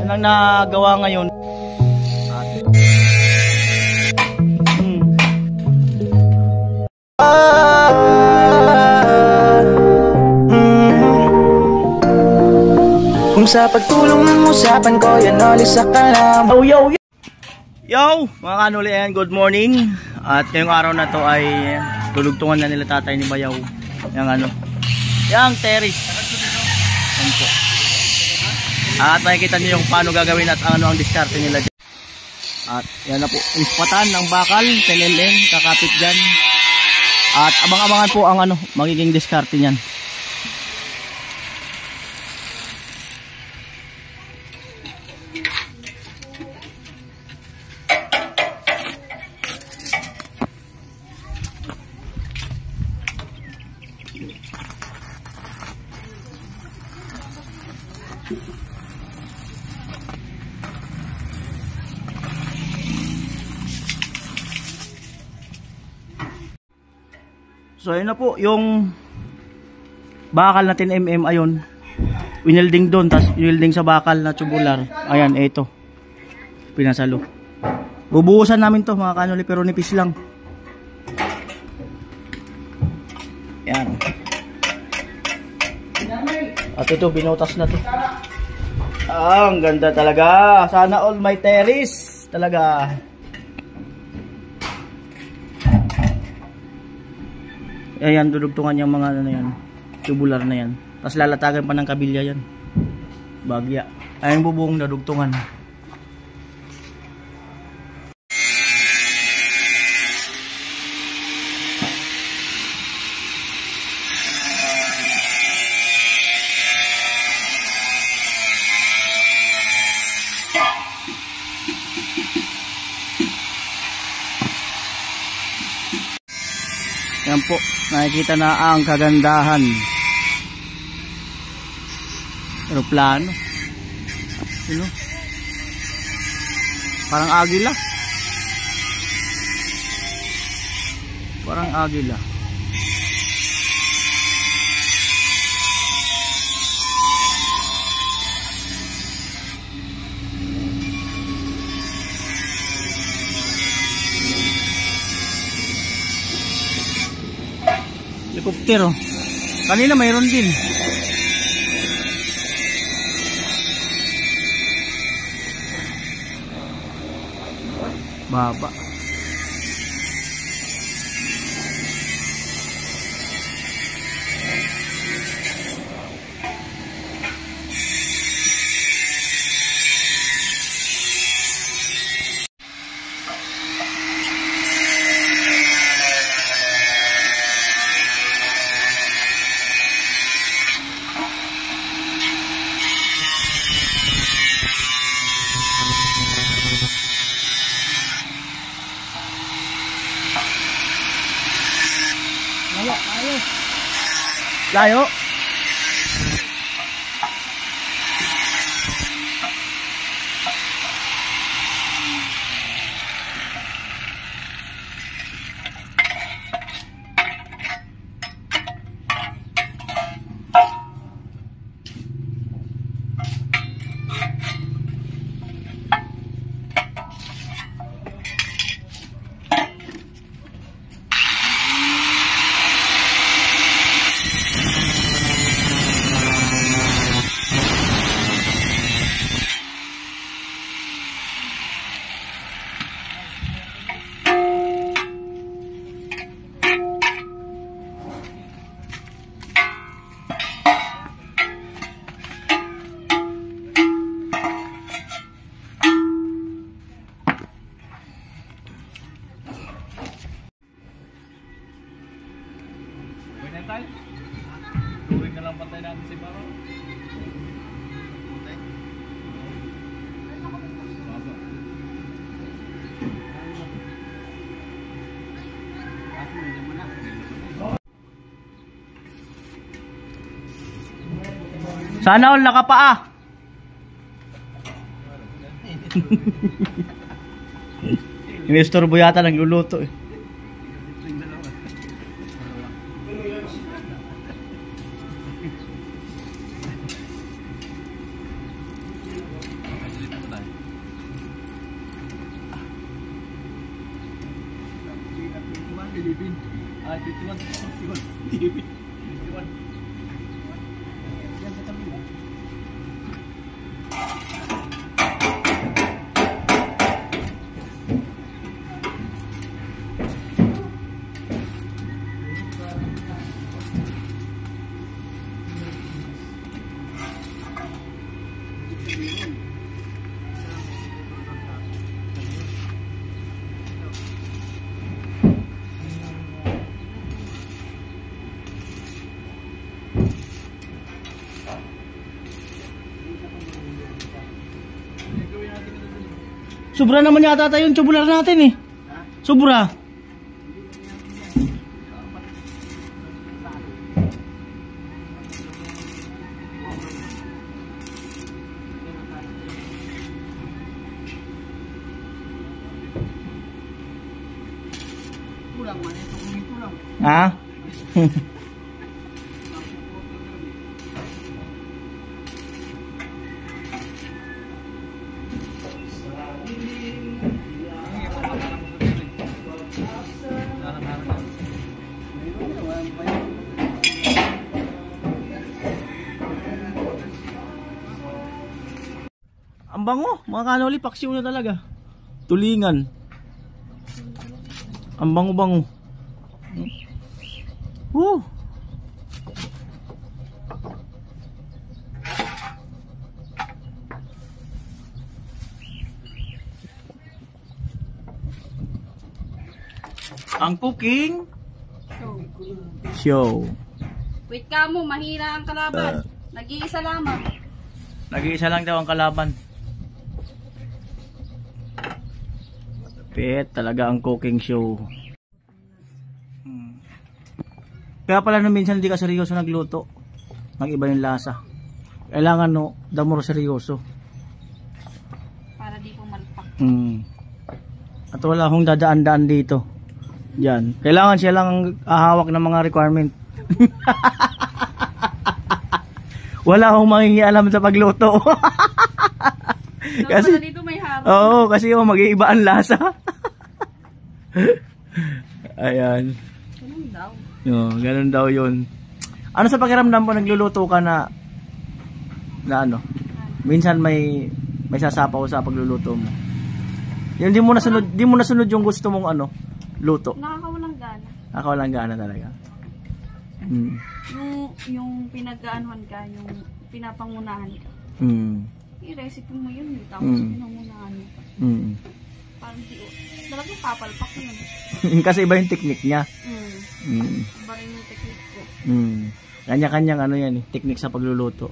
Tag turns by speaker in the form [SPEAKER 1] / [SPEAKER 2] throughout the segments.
[SPEAKER 1] Yan ang nagawa ngayon.
[SPEAKER 2] Kung sa pagtulong ng usapan ko, yan ulit sa kalam.
[SPEAKER 1] Oh, yo, yo! Yo! Mga kanuli, good morning. At ngayong araw na to ay tulugtungan na nila tatay ni Bayaw. Yang terrace. Yan po. At makikita niyo yung paano gagawin at ano ang diskarte nila dyan. At yan na po, ispatan ng bakal, PLLN, kakapit dyan. At abang-abangan po ang magiging diskarte niyan. So ayun na po yung bakal na 10mm ayun. Winelding doon, tapos winelding sa bakal na tubular. Ayan, ito. Pinasalo. Bubuhusan namin to mga kanuli, pero nipis lang. Ayan. At ito, binutas na to. Ang ganda talaga. Sana all my terrace. Talaga. Ayan, dudugtungan yung mga yan, tubular na yan. Tapos lalatagan pa ng kabilya yan. Bagya. Ayan bubuong dadugtungan. Yan po, nakikita na ang kagandahan. Aeroplano. Ano? Parang agila. Parang agila. Helikoptero. Kanina mayroon din. Baba. Layo. Tuwing na lang pantay natin si Baro. Sana all nakapaa. Investor bo yata nagluluto eh. Sobra naman yata tayo yung tubular natin eh. Sobra. Ha? Ang bango, mga kanoli, paksiw na talaga. Tulingan. Ang bango-bango. Woo! Ang cooking show.
[SPEAKER 3] Wait ka mo, mahina ang kalaban. Nag-iisa lamang.
[SPEAKER 1] Nag-iisa lang daw ang kalaban. Pet talaga ang cooking show. Kaya pala no, minsan hindi ka seryoso nagluto. Nag-iba yung lasa. Kailangan no, damor seryoso.
[SPEAKER 3] Para di pumalpak.
[SPEAKER 1] At wala akong dadaan-daan dito. Yan. Kailangan siya lang ang ahawak ng mga requirement. Wala akong mangingialam sa pagluto.
[SPEAKER 3] Kasi dito may harap.
[SPEAKER 1] Oo, kasi mag-iiba ang lasa. Ayan.
[SPEAKER 3] Ganun daw.
[SPEAKER 1] Ganun daw yun. Ano sa pakiramdam mo nagluluto ka na ano? Minsan may sasapaw sa pagluluto mo. Yung di mo nasunod yung gusto mong ano, luto.
[SPEAKER 3] Nakakawalang gana.
[SPEAKER 1] Nakakawalang gana talaga.
[SPEAKER 3] Yung pinag-aanuhan ka, yung pinapangunahan ka. I-recipe mo yun, tapos pinangunahan mo. Parang di, talagang papalpak yun.
[SPEAKER 1] Kasi iba yung technique niya.
[SPEAKER 3] Iba rin yung technique ko.
[SPEAKER 1] Kanya-kanyang ano yan eh, technique sa pagluluto.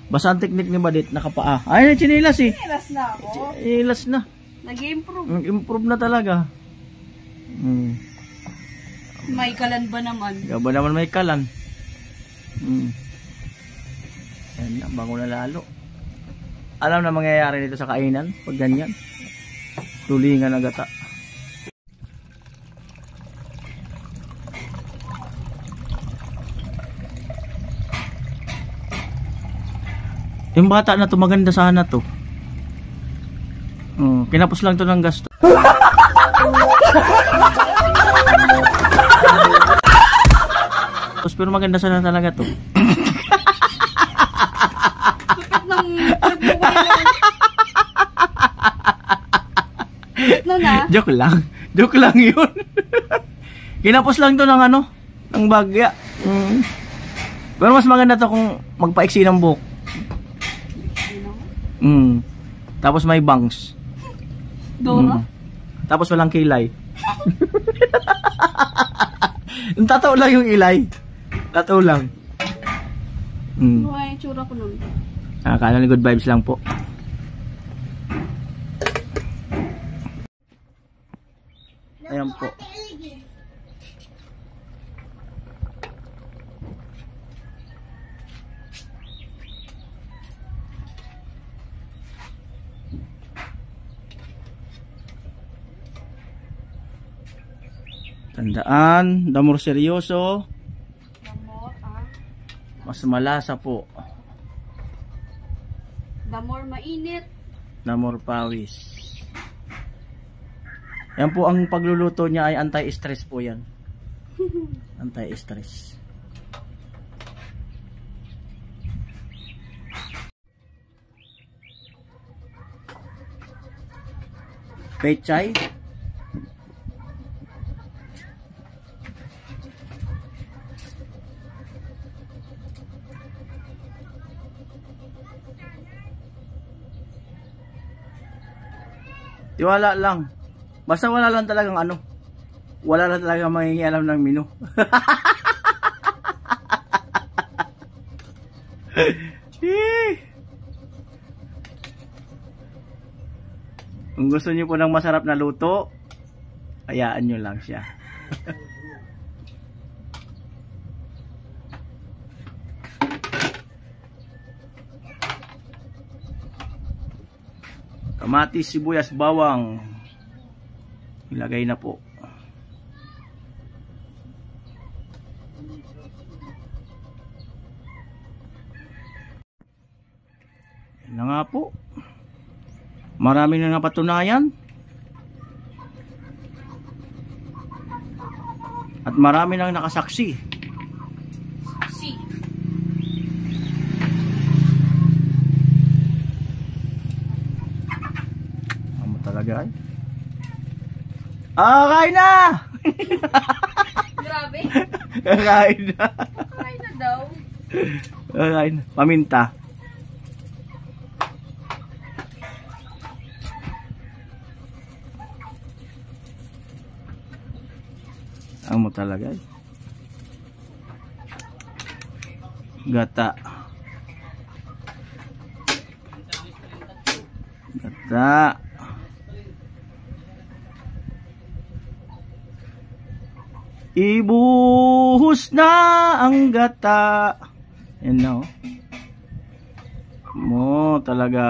[SPEAKER 1] Basta ang technique ni Badit, nakapaa. Ay, chinilas eh.
[SPEAKER 3] Chinilas na ako.
[SPEAKER 1] Chinilas na.
[SPEAKER 3] Nag-improve.
[SPEAKER 1] Improve na talaga.
[SPEAKER 3] May kalan ba naman?
[SPEAKER 1] Ba naman may kalan. Yan, bango na lalo. Alam na mangyayari dito sa kainan pag ganyan. Tulingan na gata. Yung bata na to, maganda sana to. Kinapos lang to ng gasto. Pero maganda sana talaga to.
[SPEAKER 3] No na?
[SPEAKER 1] Joke lang. Joke lang yun. Kinapos lang to ng ano, ng bagya. Pero mas maganda to kung magpaiksi ng buhok. Tapos may bangs.
[SPEAKER 3] Dora?
[SPEAKER 1] Tapos walang kilay. Tataw lang yung ilay. Tataw lang.
[SPEAKER 3] Ano kaya yung tsura ko nun?
[SPEAKER 1] Akala ni good vibes lang po. Ayan po. Tandaan, damor seryoso,
[SPEAKER 3] Damor,
[SPEAKER 1] mas malasa po.
[SPEAKER 3] Damor mainit.
[SPEAKER 1] Damor pawis. Yan po ang pagluluto niya ay anti-stress po yan. Anti-stress. Pechay. Tiwala lang. Basta wala lang talagang ano. Wala lang talagang mangingialam ng menu. Kung gusto niyo po ng masarap na luto, hayaan nyo lang siya. Kamatis, sibuyas, bawang. Ilagay na po. Yan na nga po. Marami na napatunayan. At marami nang nakasaksi.
[SPEAKER 3] Saksi.
[SPEAKER 1] Ano talaga ay? Kain na!
[SPEAKER 3] Grabe.
[SPEAKER 1] Kain na.
[SPEAKER 3] Kain na daw.
[SPEAKER 1] Kain na. Paminta. Amo talaga. Gata. Gata. Ibuhos na ang gata. Yan na oh. Mo talaga.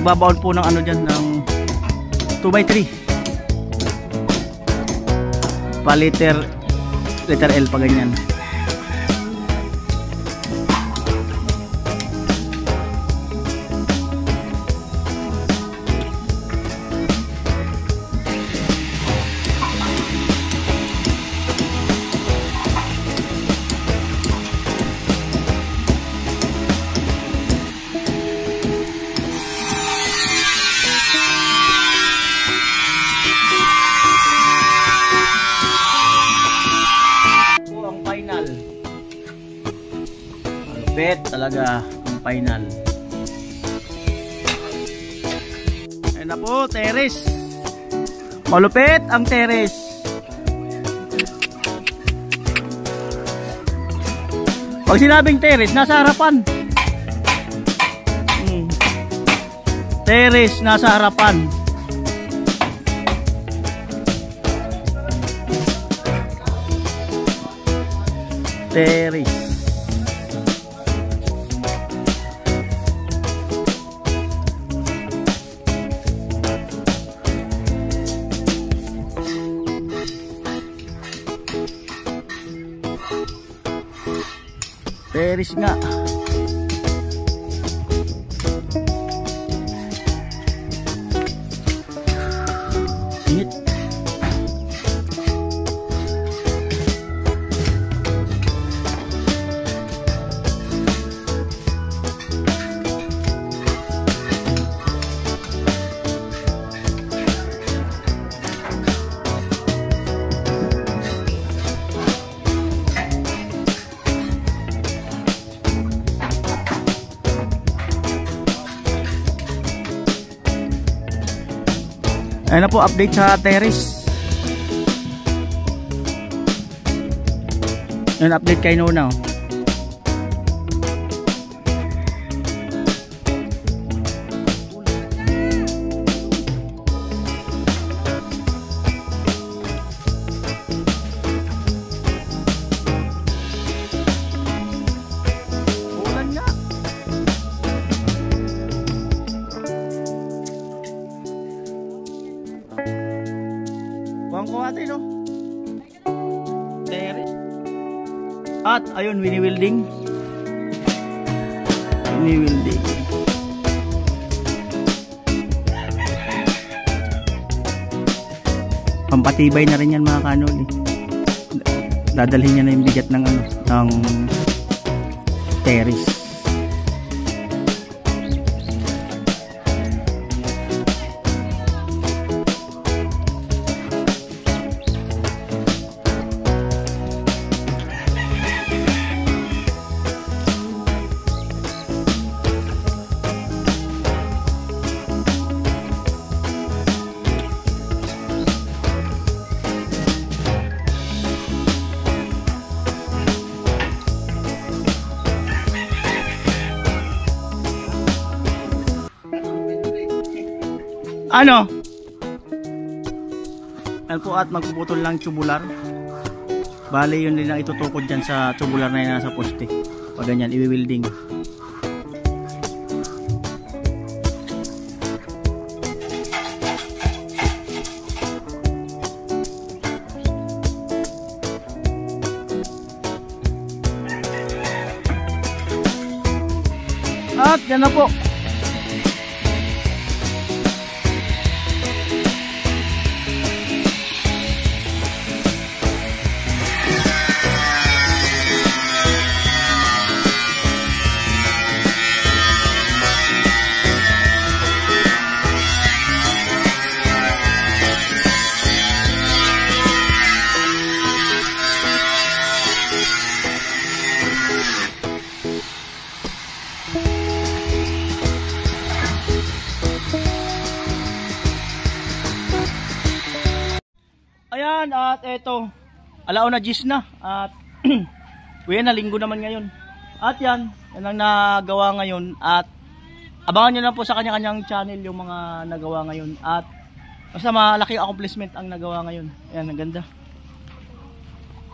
[SPEAKER 1] Magbabaon po ng ano dyan, ng 2x3 pa letter L pa ganyan. malupit talaga ang final. Ayan na po, terrace. Malupit ang terrace. Pag sinabing terrace, nasa harapan. Terrace, nasa harapan. Terrace. Terrace nga. Init. Ayan na po, update sa terrace. Ayan, update kay Nona. Ulan nga. Buwang ko natin, no? Terrace. At ayun, wini-wielding. Wini-wielding. Pampatibay na rin yan mga kanol. Dadalhin niya na yung bigat ng ano, ng terrace. Ano? Ayan po, at magpuputol lang tubular. Bale yun din ang itutukod dyan sa tubular na yun nasa poste. Pag ganyan, i-wielding. At yan na po. Ayan, at eto, alauna 10 na at uwi na, linggo naman ngayon. At yan ang nagawa ngayon, at abangan nyo na po sa kanya-kanyang channel yung mga nagawa ngayon. At basta malaking accomplishment ang nagawa ngayon. Ayan, ang ganda.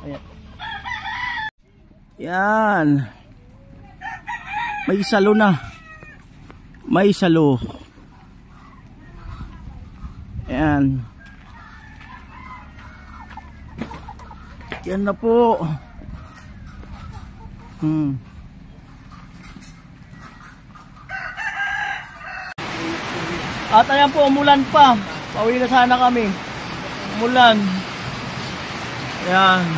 [SPEAKER 1] Ayan. Yan. May salo na. May salo. Ayan. Yan na po. At ayan po, umulan pa. Pauwi na sana kami. Umulan. Ayan.